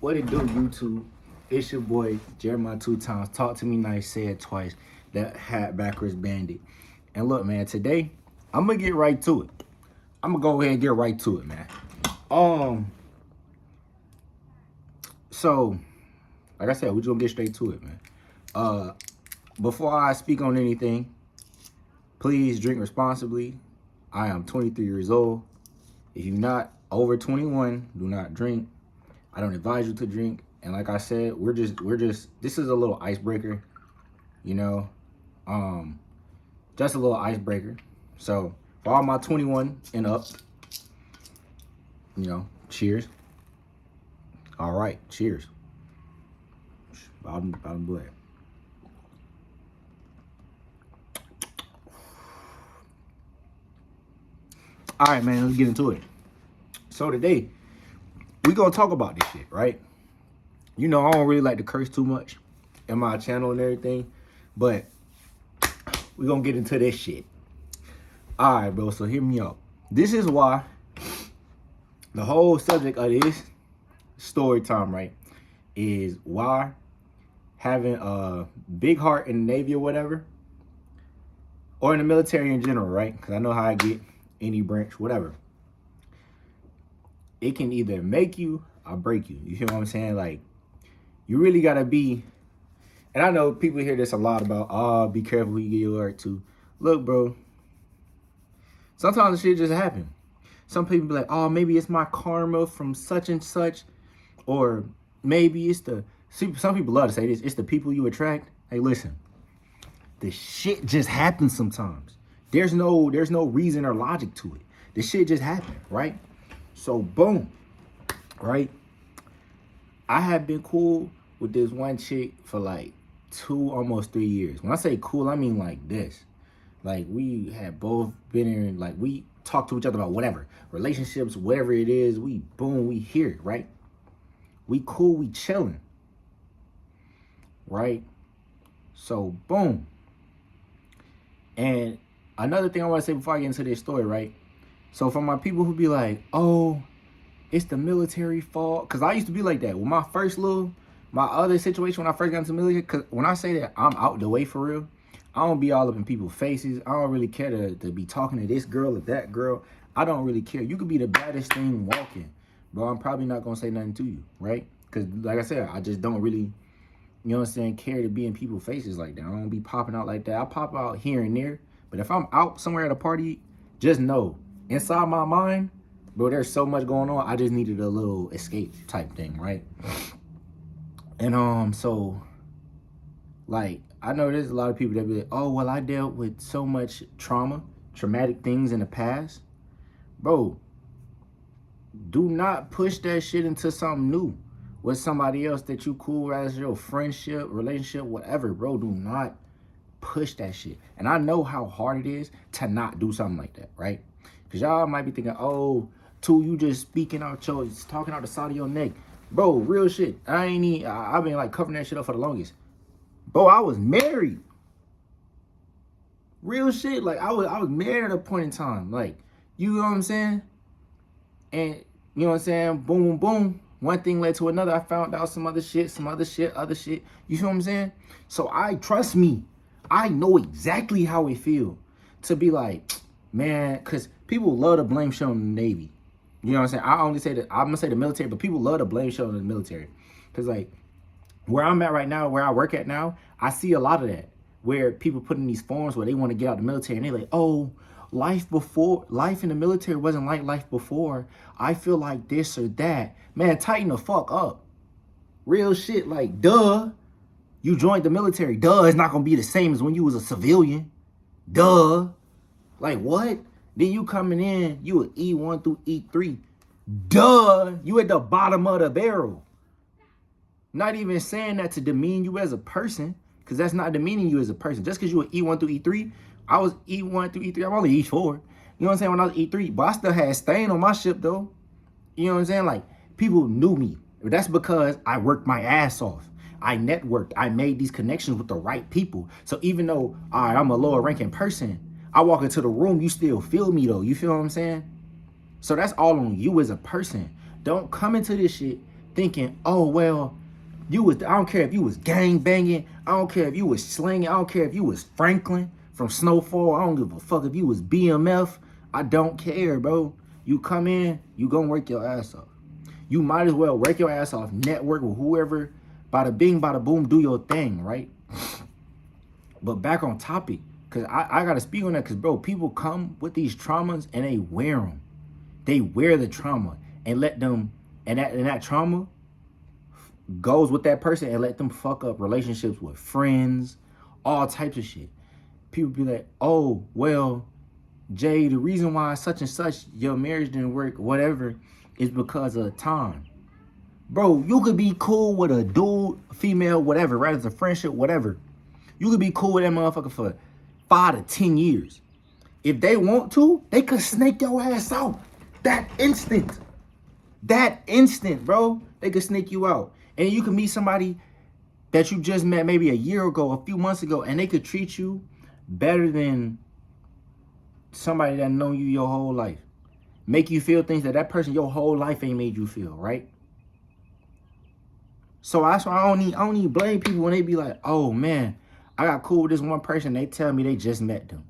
What it do, YouTube? It's your boy Jeremiah 2 times. Talk to me nice, say it twice. That hat backwards bandit. And look, man, today I'm gonna get right to it. I'm gonna go ahead and get right to it, man. So like I said, we're just gonna get straight to it, man. Before I speak on anything, please drink responsibly. I am 23 years old. If you're not over 21, do not drink. I don't advise you to drink. And like I said, we're just this is a little icebreaker, you know. Just a little icebreaker. So for all my 21 and up, you know, cheers. All right, cheers. Bottom blood. All right, man, let's get into it. So today, we gonna talk about this shit, right? You know, I don't really like to curse too much in my channel and everything, but we gonna get into this shit. All right, bro, so hear me out. This is why the whole subject of this story time, right, is why having a big heart in the Navy or whatever, or in the military in general, right? Because I know how I get any branch, whatever. It can either make you or break you. You feel what I'm saying? Like, you really gotta be, and I know people hear this a lot about, be careful who you get your word to. Look, bro, sometimes the shit just happen. Some people be like, oh, maybe it's my karma from such and such, or maybe it's the, some people love to say this, it's the people you attract. Hey, listen, the shit just happens sometimes. There's no reason or logic to it. The shit just happened, right? So boom, right? I have been cool with this one chick for like almost 3 years. When I say cool, I mean like this. Like, we had both been in, like, we talk to each other about whatever, relationships, whatever it is, we here, right? We cool, we chilling, right? So boom. And another thing I want to say before I get into this story, right? So for my people who be like, oh, it's the military fault. Because I used to be like that. With my other situation when I first got into the military, because when I say that I'm out the way for real, I don't be all up in people's faces. I don't really care to be talking to this girl or that girl. I don't really care. You could be the baddest thing walking, bro. I'm probably not going to say nothing to you, right? Because like I said, I just don't really, you know what I'm saying, care to be in people's faces like that. I don't be popping out like that. I pop out here and there. But if I'm out somewhere at a party, just know, inside my mind, bro, there's so much going on. I just needed a little escape type thing, right? And so, like, I know there's a lot of people that be like, oh, well, I dealt with so much traumatic things in the past. Bro, do not push that shit into something new with somebody else that you cool as your friendship, relationship, whatever, bro. Do not push that shit. And I know how hard it is to not do something like that, right? Because y'all might be thinking, oh, you just speaking out talking out the side of your neck. Bro, real shit. I've been like covering that shit up for the longest. Bro, I was married. Real shit. Like, I was married at a point in time. Like, you know what I'm saying? And, you know what I'm saying? Boom, boom, boom. One thing led to another. I found out some other shit. You feel what I'm saying? So trust me, I know exactly how it feels to be like, man, because people love to blame shit on the Navy. You know what I'm saying? I'm going to say the military, but people love to blame shit on the military. Because, like, where I'm at right now, where I work at now, I see a lot of that. Where people put in these forms where they want to get out of the military. And they're like, oh, life in the military wasn't like life before. I feel like this or that. Man, tighten the fuck up. Real shit, like, duh. You joined the military. Duh, it's not going to be the same as when you was a civilian. Duh. Like, what? Then you coming in, you an E1 through E3. Duh, you at the bottom of the barrel. Not even saying that to demean you as a person, because that's not demeaning you as a person. Just because you were E1 through E3, I was E1 through E3. I'm only E4. You know what I'm saying? When I was E3, but I still had stain on my ship, though. You know what I'm saying? Like, people knew me. That's because I worked my ass off. I networked. I made these connections with the right people. So even though I'm a lower ranking person, I walk into the room, you still feel me, though. You feel what I'm saying? So that's all on you as a person. Don't come into this shit thinking, oh, well, I don't care if you was gang banging. I don't care if you was slinging. I don't care if you was Franklin from Snowfall. I don't give a fuck if you was BMF. I don't care, bro. You come in, you gonna work your ass off. You might as well work your ass off, network with whoever, bada bing, bada boom, do your thing, right? But back on topic, because I got to speak on that, because, bro, people come with these traumas and they wear them. They wear the trauma and let them, and that trauma goes with that person and let them fuck up relationships with friends, all types of shit. People be like, oh, well, Jay, the reason why such and such, your marriage didn't work, whatever, is because of time. Bro, you could be cool with a dude, female, whatever, right? It's a friendship, whatever. You could be cool with that motherfucker for 5 to 10 years. If they want to, they could snake your ass out that instant. That instant, bro. They could snake you out. And you can meet somebody that you just met maybe a year ago, a few months ago, and they could treat you better than somebody that known you your whole life. Make you feel things that person your whole life ain't made you feel, right? So that's why I don't need blame people when they be like, oh man, I got cool with this one person. They tell me they just met them.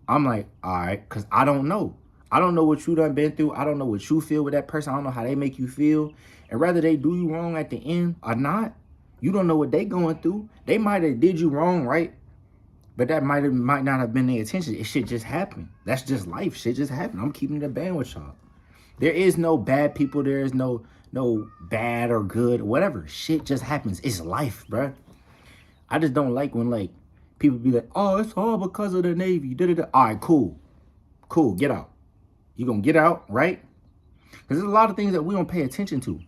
I'm like, all right, because I don't know. I don't know what you done been through. I don't know what you feel with that person. I don't know how they make you feel. And whether they do you wrong at the end or not, you don't know what they going through. They might have did you wrong, right? But that might not have been their intention. It shit just happened. That's just life. Shit just happened. I'm keeping it a band with y'all. There is no bad people. There is no bad or good, whatever. Shit just happens. It's life, bruh. I just don't like when, like, people be like, oh, it's all because of the Navy. Da-da-da. All right, cool. Cool, get out. You gonna get out, right? Because there's a lot of things that we don't pay attention to.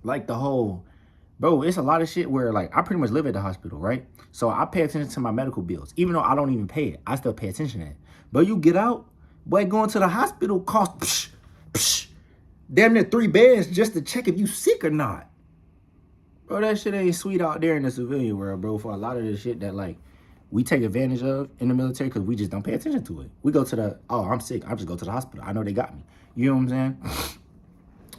Like the whole, bro, it's a lot of shit where, like, I pretty much live at the hospital, right? So I pay attention to my medical bills. Even though I don't even pay it, I still pay attention to it. But you get out, boy, going to the hospital costs, damn near 3 beds just to check if you sick or not. Bro, that shit ain't sweet out there in the civilian world, bro, for a lot of the shit that, like, we take advantage of in the military because we just don't pay attention to it. We go to the, oh, I'm sick. I just go to the hospital. I know they got me. You know what I'm saying?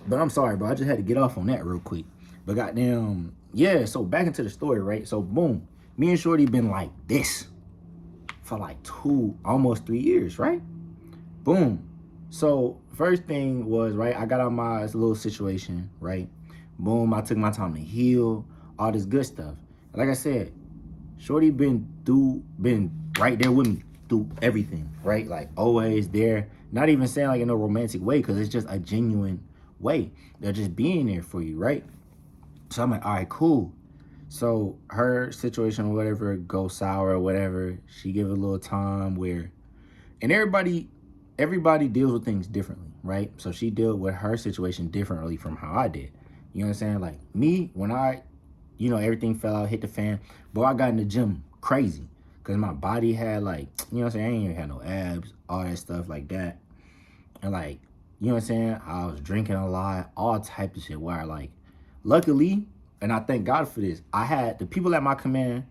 But I'm sorry, bro. I just had to get off on that real quick. But goddamn, yeah, so back into the story, right? So boom, me and Shorty been like this for like almost 3 years, right? Boom. So first thing was, right, I got out my little situation, right? Boom, I took my time to heal, all this good stuff. Like I said, Shorty been right there with me through everything, right? Like always there. Not even saying like in a romantic way, because it's just a genuine way. They're just being there for you, right? So I'm like, all right, cool. So her situation or whatever goes sour or whatever. She give it a little time where, and everybody deals with things differently, right? So she dealt with her situation differently from how I did. You know what I'm saying? Like me, when everything fell out, hit the fan, bro, I got in the gym crazy because my body had like, you know what I'm saying? I ain't even had no abs, all that stuff like that. And like, you know what I'm saying? I was drinking a lot, all type of shit where like, luckily, and I thank God for this, I had the people at my command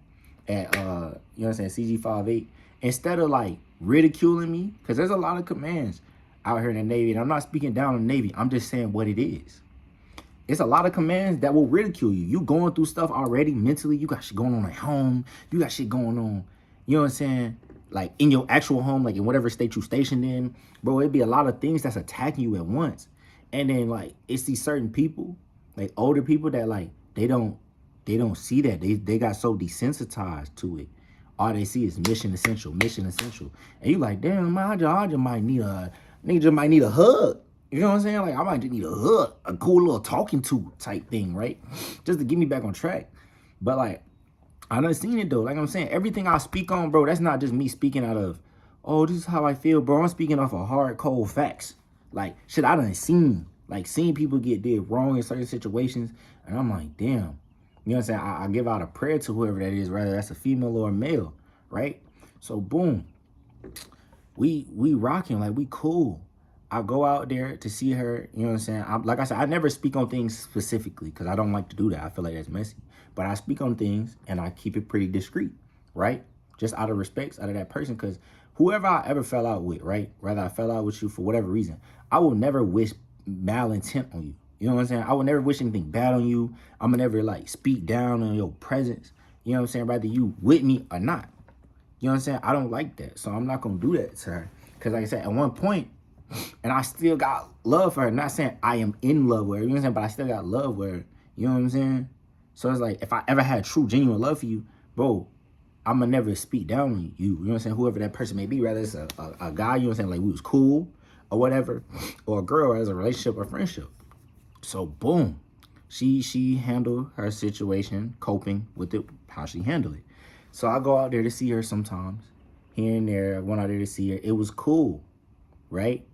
at, you know what I'm saying, CG58, instead of like ridiculing me, because there's a lot of commands out here in the Navy, and I'm not speaking down on the Navy, I'm just saying what it is. It's a lot of commands that will ridicule you. You going through stuff already mentally. You got shit going on at home. You got shit going on, you know what I'm saying? Like in your actual home, like in whatever state you stationed in. Bro, it'd be a lot of things that's attacking you at once. And then like, it's these certain people, like older people that like, they don't see that. They got so desensitized to it. All they see is mission essential. And you like, damn, man, I just might need a hug. You know what I'm saying? Like, I might just need a hug, a cool little talking to type thing, right? Just to get me back on track. But, like, I done seen it, though. Like I'm saying, everything I speak on, bro, that's not just me speaking out of, oh, this is how I feel, bro. I'm speaking off of hard, cold facts. Like, shit I done seen. Like, seeing people get did wrong in certain situations. And I'm like, damn. You know what I'm saying? I give out a prayer to whoever that is, whether that's a female or a male, right? So, boom. We rocking. Like, we cool. I go out there to see her, you know what I'm saying? Like I said, I never speak on things specifically because I don't like to do that. I feel like that's messy. But I speak on things and I keep it pretty discreet, right? Just out of respect, out of that person, because whoever I ever fell out with, right? Whether I fell out with you for whatever reason, I will never wish malintent on you. You know what I'm saying? I would never wish anything bad on you. I'm gonna never like speak down on your presence. You know what I'm saying? Whether you with me or not. You know what I'm saying? I don't like that. So I'm not gonna do that to her. Cause like I said, at one point, and I still got love for her. Not saying I am in love with her, you know what I'm saying? But I still got love with her. You know what I'm saying? So it's like, if I ever had true, genuine love for you, bro, I'm gonna never speak down on you. You know what I'm saying? Whoever that person may be, whether it's a guy, you know what I'm saying? Like, we was cool or whatever, or a girl as a relationship or friendship. So boom, she handled her situation, coping with it, how she handled it. So I go out there to see her sometimes, here and there. I went out there to see her. It was cool, right?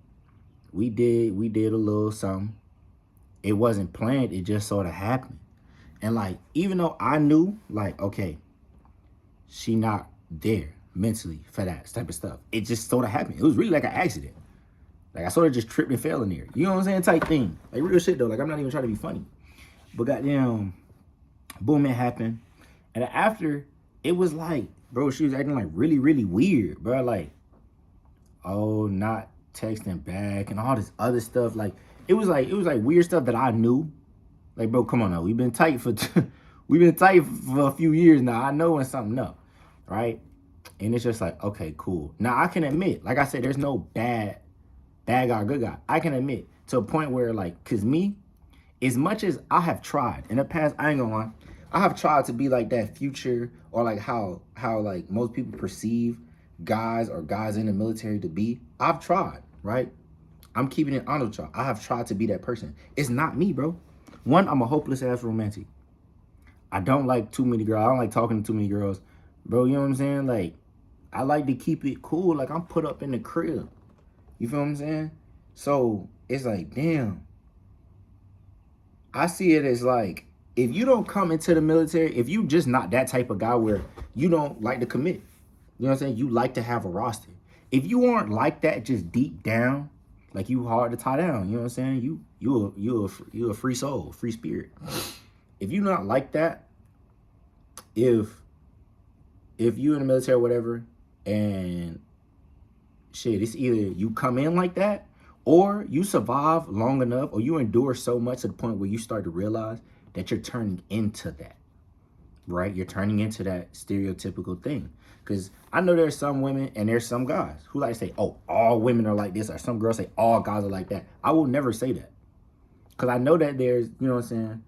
We did a little something. It wasn't planned. It just sort of happened. And like, even though I knew, like, okay, she not there mentally for that type of stuff, it just sort of happened. It was really like an accident. Like, I sort of just tripped and fell in there. You know what I'm saying? Type thing. Like, real shit, though. Like, I'm not even trying to be funny. But goddamn, boom, it happened. And after, it was like, bro, she was acting like really, really weird, bro. Like, oh, not texting back and all this other stuff. Like, it was like weird stuff that I knew. Like, bro, come on now. We've been tight for a few years now. I know when something up, right? And it's just like, okay, cool. Now, I can admit, like I said, there's no bad guy, good guy. I can admit to a point where, like, cause me, as much as I have tried in the past, I ain't gonna lie, I have tried to be like that Future, or like how like most people perceive guys or guys in the military to be. I've tried, right? I'm keeping it honest with y'all. I have tried to be that person. It's not me, bro. One, I'm a hopeless ass romantic. I don't like too many girls. I don't like talking to too many girls. Bro, you know what I'm saying? Like, I like to keep it cool. Like, I'm put up in the crib. You feel what I'm saying? So, it's like, damn. I see it as like, if you don't come into the military, if you just not that type of guy where you don't like to commit, you know what I'm saying? You like to have a roster. If you aren't like that, just deep down, like, you hard to tie down, you know what I'm saying? You a free soul, free spirit. If you not like that, if you in the military or whatever, and shit, it's either you come in like that, or you survive long enough, or you endure so much to the point where you start to realize that you're turning into that, right? You're turning into that stereotypical thing. Because I know there's some women and there's some guys who like to say, oh, all women are like this, or some girls say all guys are like that. I will never say that. Because I know that there's, you know what I'm saying,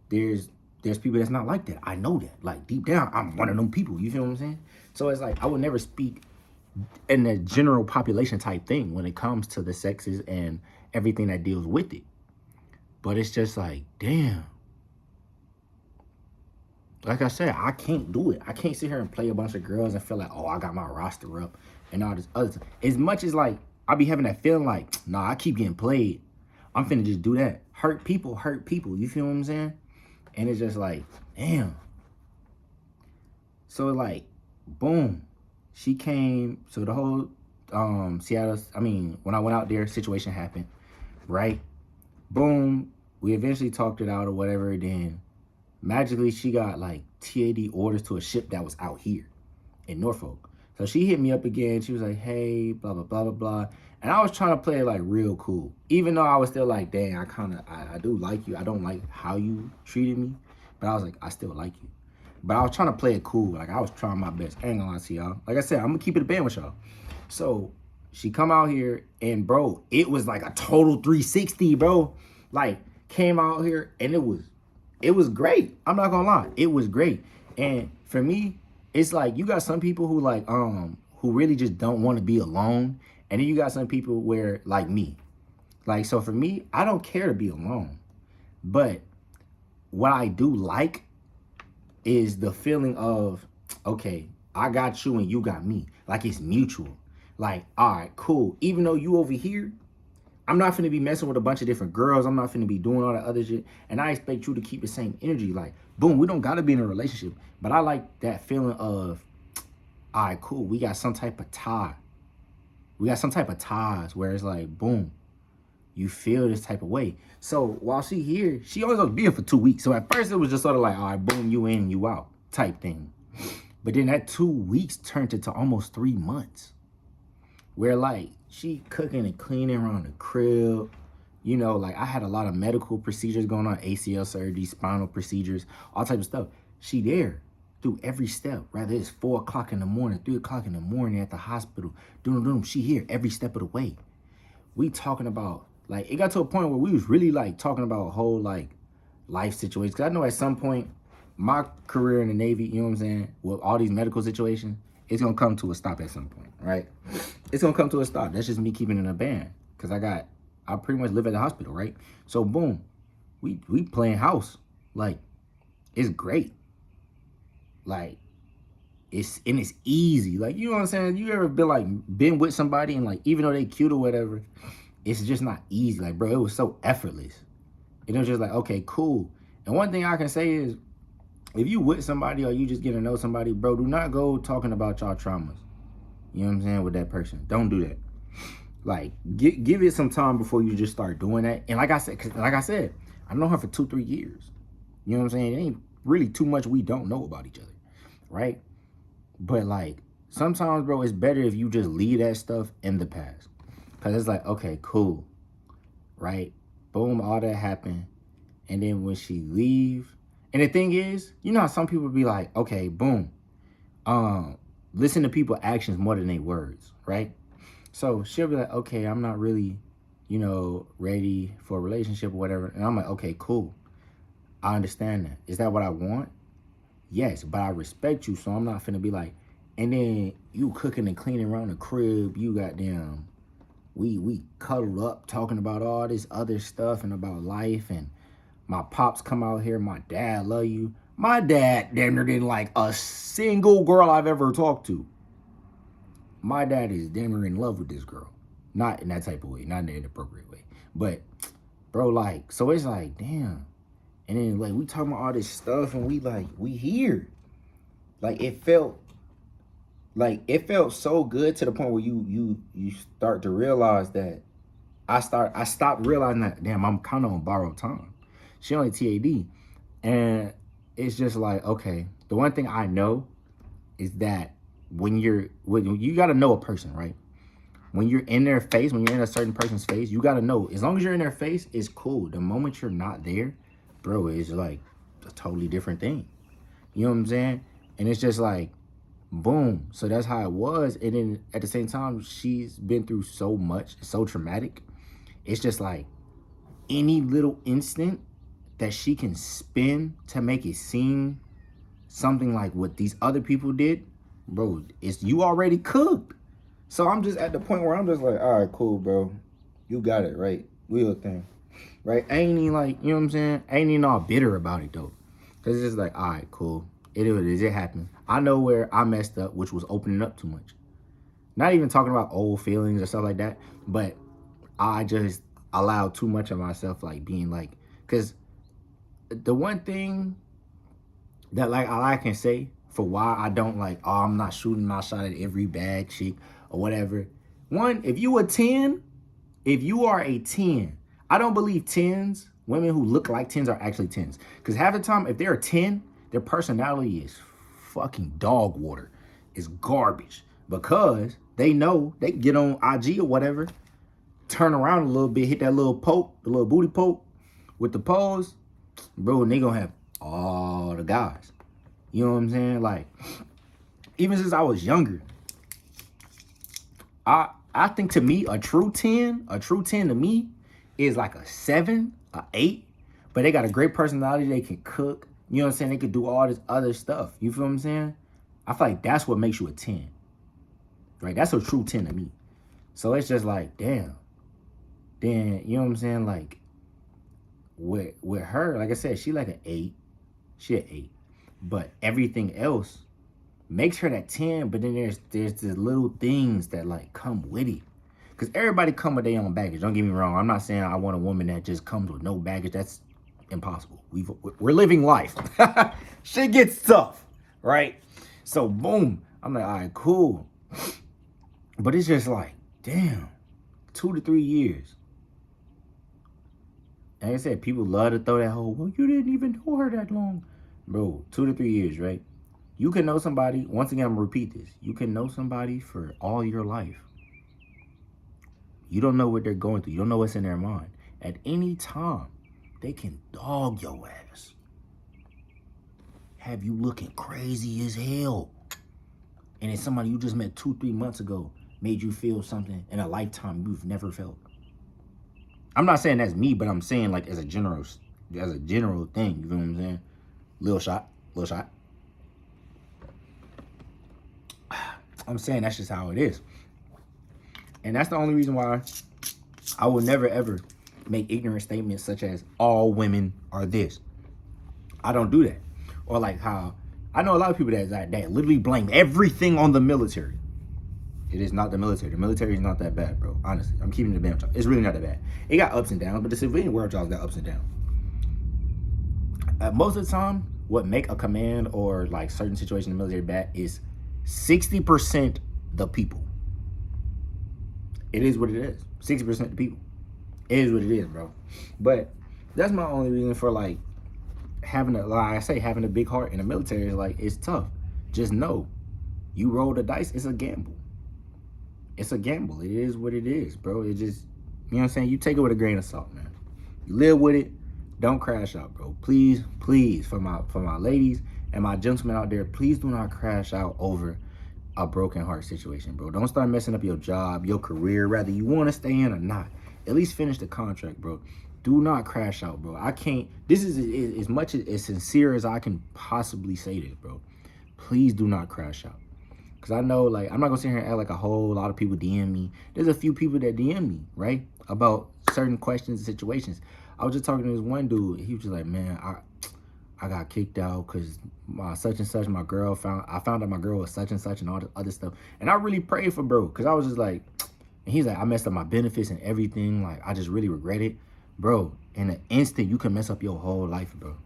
there's people that's not like that. I know that. Like, deep down, I'm one of them people. You feel what I'm saying? So it's like, I would never speak in the general population type thing when it comes to the sexes and everything that deals with it. But it's just like, damn. Like I said, I can't do it. I can't sit here and play a bunch of girls and feel like, oh, I got my roster up and all this other stuff. As much as, like, I be having that feeling like, nah, I keep getting played, I'm finna just do that. Hurt people. You feel what I'm saying? And it's just like, damn. So, like, boom. She came, so the whole Seattle, when I went out there, situation happened, right? Boom. We eventually talked it out or whatever. Then magically she got like TAD orders to a ship that was out here in Norfolk. So she hit me up again. She was like, hey, blah, blah, blah, blah, blah. And I was trying to play it like real cool. Even though I was still like, dang, I do like you. I don't like how you treated me. But I was like, I still like you. But I was trying to play it cool. Like, I was trying my best. I ain't gonna lie to y'all. Like I said, I'm gonna keep it a band with y'all. So she come out here and, bro, it was like a total 360, bro. Like, came out here and it was great. I'm not gonna lie. It was great. And for me, it's like, you got some people who like, who really just don't want to be alone. And then you got some people where, like me. Like, so for me, I don't care to be alone. But what I do like is the feeling of, okay, I got you and you got me. Like, it's mutual. Like, all right, cool. Even though you over here, I'm not finna be messing with a bunch of different girls. I'm not finna be doing all that other shit. And I expect you to keep the same energy. Like, boom, we don't gotta be in a relationship. But I like that feeling of, all right, cool. We got some type of tie. We got some type of ties where it's like, boom, you feel this type of way. So while she here, she only gonna be here for 2 weeks. So at first it was just sort of like, all right, boom, you in, you out type thing. But then that 2 weeks turned into almost 3 months. Where like, she cooking and cleaning around the crib. You know, like I had a lot of medical procedures going on, ACL surgery, spinal procedures, all type of stuff. She there through every step, rather it's 4 o'clock in the morning, 3 o'clock in the morning at the hospital, doom, she here every step of the way. We talking about, like, it got to a point where we was really like talking about a whole like life situation. Cause I know at some point, my career in the Navy, you know what I'm saying, with all these medical situations, it's gonna come to a stop at some point, right? It's gonna come to a stop. That's just me keeping it in a band. Cause I pretty much live at the hospital, right? So boom, we playing house. Like, it's great. Like, it's easy. Like, you know what I'm saying? You ever been with somebody and like, even though they cute or whatever, it's just not easy. Like, bro, it was so effortless. And it was just like, okay, cool. And one thing I can say is, if you with somebody or you just get to know somebody, bro, do not go talking about y'all traumas. You know what I'm saying? With that person. Don't do that. Like, give it some time before you just start doing that. And like I said, I know her for 2-3 years. You know what I'm saying? It ain't really too much we don't know about each other, right? But like, sometimes, bro, it's better if you just leave that stuff in the past. Because it's like, okay, cool, right? Boom, all that happened. And then when she leave, and the thing is, you know how some people be like, okay, boom, listen to people's actions more than their words, right? So she'll be like, okay, I'm not really, you know, ready for a relationship or whatever. And I'm like, okay, cool. I understand that. Is that what I want? Yes, but I respect you, so I'm not finna be like, and then you cooking and cleaning around the crib, you goddamn, we cuddled up talking about all this other stuff and about life, and my pops come out here, my dad love you. My dad damn near didn't like a single girl I've ever talked to. My dad is damn near in love with this girl. Not in that type of way, not in the inappropriate way. But, bro, like, so it's like, damn. And then, like, we talking about all this stuff, and we here. Like, it felt so good to the point where you start to realize that I stopped realizing that, damn, I'm kind of on borrowed time. She only TAD. And it's just like, okay, the one thing I know is that when you got to know a person, right? When you're in their face, when you're in a certain person's face, you got to know, as long as you're in their face, it's cool. The moment you're not there, bro, it's like a totally different thing. You know what I'm saying? And it's just like, boom. So that's how it was. And then at the same time, she's been through so much, so traumatic. It's just like any little instant that she can spin to make it seem something like what these other people did, bro, it's you already cooked. So I'm just at the point where I'm just like, all right, cool, bro. You got it, right? Real thing. Right? I ain't even like, you know what I'm saying? I ain't even all bitter about it, though. Because it's just like, all right, cool. It is. It happened. I know where I messed up, which was opening up too much. Not even talking about old feelings or stuff like that, but I just allowed too much of myself, like, being like, because the one thing that, like, I can say for why I don't, like, oh, I'm not shooting my shot at every bad chick or whatever. One, if you are a 10, I don't believe 10s, women who look like 10s are actually 10s. Because half the time, if they're a 10, their personality is fucking dog water. It's garbage. Because they know they can get on IG or whatever, turn around a little bit, hit that little poke, the little booty poke with the pose, bro, and they gonna have all the guys. You know what I'm saying? Like, even since I was younger, I think to me, a true 10 to me is like a 7, a 8, but they got a great personality. They can cook. You know what I'm saying? They could do all this other stuff. You feel what I'm saying? I feel like that's what makes you a 10. Right? That's a true 10 to me. So it's just like, damn. Then, you know what I'm saying? Like, with her, like I said, she like an 8. She an 8. But everything else makes her that 10, but then there's these little things that, like, come with it. Because everybody come with their own baggage. Don't get me wrong. I'm not saying I want a woman that just comes with no baggage. That's impossible. We're living life. Shit gets tough, right? So, boom. I'm like, all right, cool. But it's just like, damn, 2 to 3 years. Like I said, people love to throw that whole, well, you didn't even know her that long. Bro, 2 to 3 years, right? You can know somebody, once again, I'm going to repeat this. You can know somebody for all your life. You don't know what they're going through. You don't know what's in their mind. At any time, they can dog your ass. Have you looking crazy as hell. And it's somebody you just met 2-3 months ago made you feel something in a lifetime you've never felt. I'm not saying that's me, but I'm saying like as a general thing. You feel what I'm saying? Little shot. I'm saying that's just how it is. And that's the only reason why I will never ever make ignorant statements such as all women are this. I don't do that. Or like how I know a lot of people that literally blame everything on the military. It is not the military. The military is not that bad, bro. Honestly, I'm keeping the damn job. It's really not that bad. It got ups and downs, but the civilian world jobs got ups and downs. Most of the time, what make a command or like certain situation in the military bad is 60% the people. It is what it is. 60% the people. It is what it is, bro. But that's my only reason for like having a big heart in the military is like it's tough. Just know, you roll the dice. It's a gamble. It's a gamble. It is what it is, bro. It just, you know what I'm saying? You take it with a grain of salt, man. You live with it. Don't crash out, bro. Please, for my ladies and my gentlemen out there, please do not crash out over a broken heart situation, bro. Don't start messing up your job, your career, whether you want to stay in or not. At least finish the contract, bro. Do not crash out, bro. I can't, this is as much as sincere as I can possibly say this, bro. Please do not crash out. Because I know, like, I'm not going to sit here and act like a whole lot of people DM me. There's a few people that DM me, right? About certain questions and situations. I was just talking to this one dude. He was just like, man, I got kicked out because my such and such, I found out my girl was such and such and all this other stuff. And I really prayed for bro. Because I was just like, and he's like, I messed up my benefits and everything. Like, I just really regret it. Bro, in an instant, you can mess up your whole life, bro.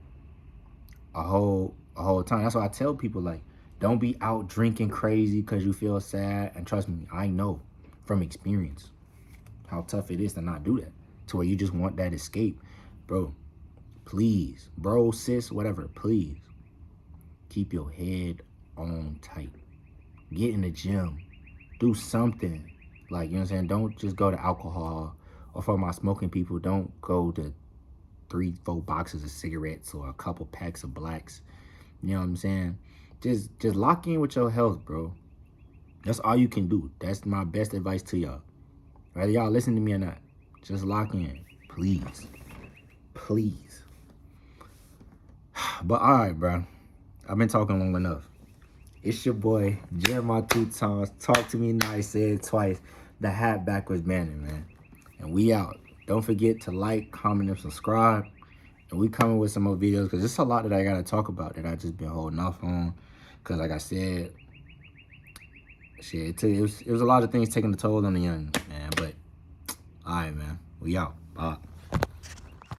A whole time. That's why I tell people, like, don't be out drinking crazy because you feel sad. And trust me, I know from experience how tough it is to not do that. To where you just want that escape. Bro, please. Bro, sis, whatever, please. Keep your head on tight. Get in the gym. Do something. Like, you know what I'm saying? Don't just go to alcohol. Or for my smoking people, don't go to 3-4 boxes of cigarettes or a couple packs of blacks. You know what I'm saying? Just lock in with your health, bro. That's all you can do. That's my best advice to y'all. Whether y'all listen to me or not, just lock in, please. Please. But all right, bro. I've been talking long enough. It's your boy, Jeremiah 2XTalk. Talk to me nice, say it twice. The hat backwards banner, man. And we out. Don't forget to like, comment, and subscribe. And we coming with some more videos because there's a lot that I got to talk about that I just been holding off on. Because like I said, shit, it was a lot of things taking a toll on the young man. But all right, man. We out. Bye.